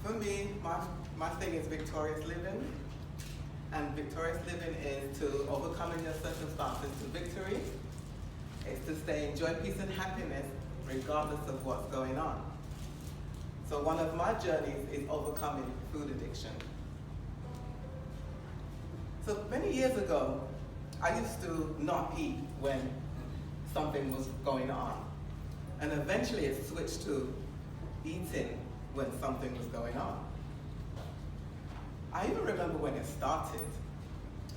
For me, my thing is victorious living. And victorious living is to overcoming your circumstances to victory. It's to stay in joy, peace, and happiness regardless of what's going on. So one of my journeys is overcoming food addiction. So many years ago, I used to not eat when something was going on. And eventually it switched to eating when something was going on. I even remember when it started.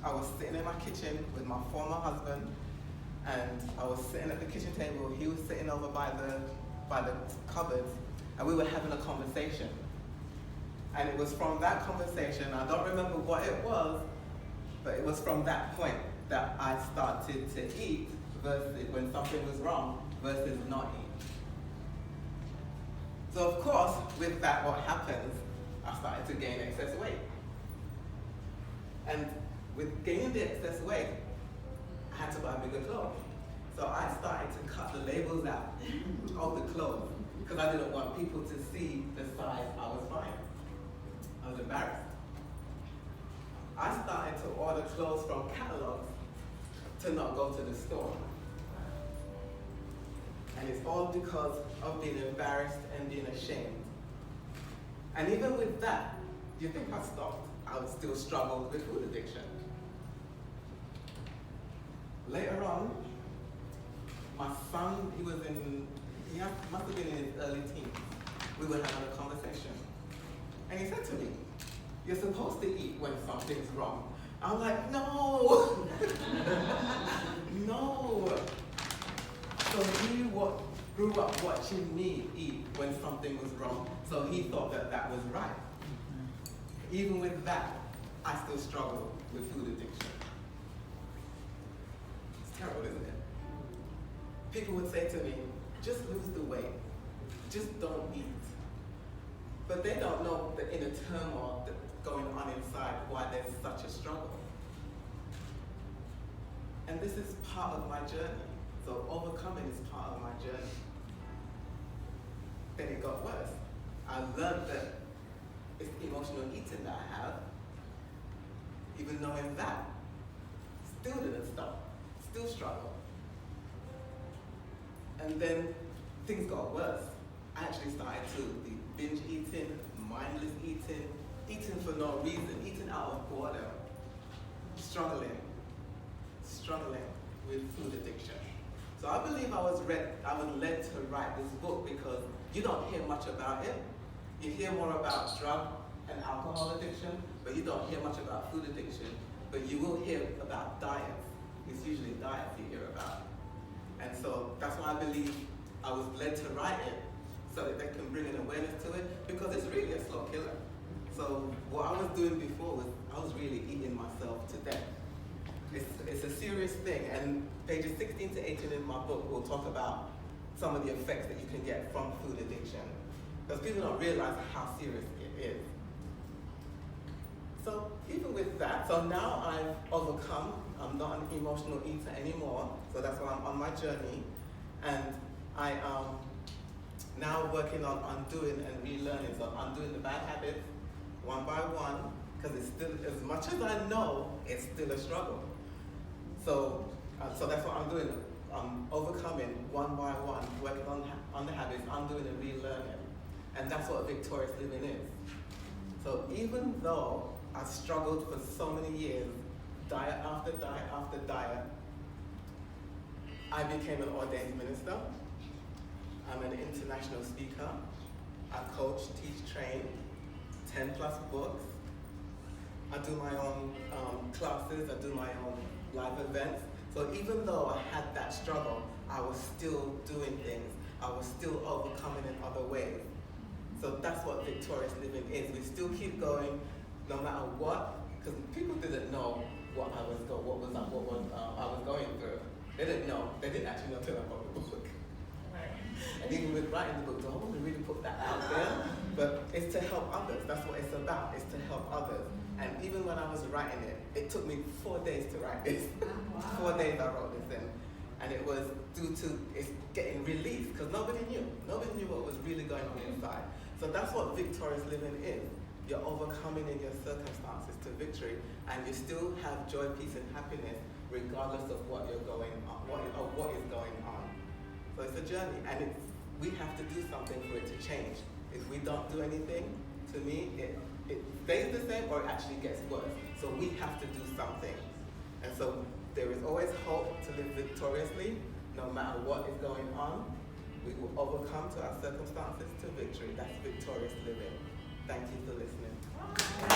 I was sitting in my kitchen with my former husband, and I was sitting at the kitchen table. He was sitting over by the cupboards, and we were having a conversation. And it was from that conversation, I don't remember what it was, but it was from that point that I started to eat versus when something was wrong versus not eat. So of course, with that, what happens, I started to gain excess weight. And with gaining the excess weight, I had to buy bigger clothes. So I started to cut the labels out of the clothes because I didn't want people to see the size I was buying. I was embarrassed. I started to order clothes from catalogs to not go to the store. And it's all because of being embarrassed and being ashamed. And even with that, do you think I stopped? I would still struggle with food addiction. Later on, my son, he must have been in his early teens. We were having a conversation. And he said to me, "You're supposed to eat when something's wrong." I'm like, no, no. So he grew up watching me eat when something was wrong. So he thought that that was right. Even with that, I still struggle with food addiction. It's terrible, isn't it? People would say to me, just lose the weight. Just don't eat. But they don't know the inner turmoil that's going on inside, why there's such a struggle. And this is part of my journey. So overcoming is part of my journey. Then it got worse. I learned that it's emotional eating that I have. Even knowing that, still didn't stop, still struggle. And then things got worse. I actually started to be binge eating, mindless eating, eating for no reason, eating out of boredom, struggling with food addiction. So I believe I was led to write this book because you don't hear much about it. You hear more about drug and alcohol addiction, but you don't hear much about food addiction. But you will hear about diets. It's usually diets you hear about. And so that's why I believe I was led to write it, so that they can bring an awareness to it, because it's really a slow killer. So what I was doing before was I was really eating myself to death. It's a serious thing, and pages 16 to 18 in my book will talk about some of the effects that you can get from food addiction, because people don't realize how serious it is. So even with that, so now I've overcome, I'm not an emotional eater anymore, so that's why I'm on my journey, and I am now working on undoing and relearning, so undoing the bad habits one by one, because it's still, as much as I know, it's still a struggle. So that's what I'm doing. I'm overcoming one by one, working on the habits, undoing and relearning. And that's what victorious living is. So even though I struggled for so many years, diet after diet after diet, I became an ordained minister. I'm an international speaker. I coach, teach, train, 10 plus books. I do my own classes, I do my own live events. So even though I had that struggle, I was still doing things. I was still overcoming in other ways. So that's what victorious living is. We still keep going no matter what, because people didn't know what I was going through. They didn't know. They didn't actually know until I wrote the book. And even with writing the book, don't want to really put that out there, but it's to help others. That's what it's about. It's to help others. And even when I was writing it, it took me 4 days to write this. Wow. 4 days I wrote this in. And it was due to it's getting released, because nobody knew. Nobody knew what was really going on inside. So that's what victorious living is. You're overcoming in your circumstances to victory, and you still have joy, peace, and happiness regardless of what you're going on, what is going on. So it's a journey, and we have to do something for it to change. If we don't do anything, to me, it stays the same or it actually gets worse. So we have to do something. And so there is always hope to live victoriously, no matter what is going on. We will overcome to our circumstances to victory. That's victorious living. Thank you for listening.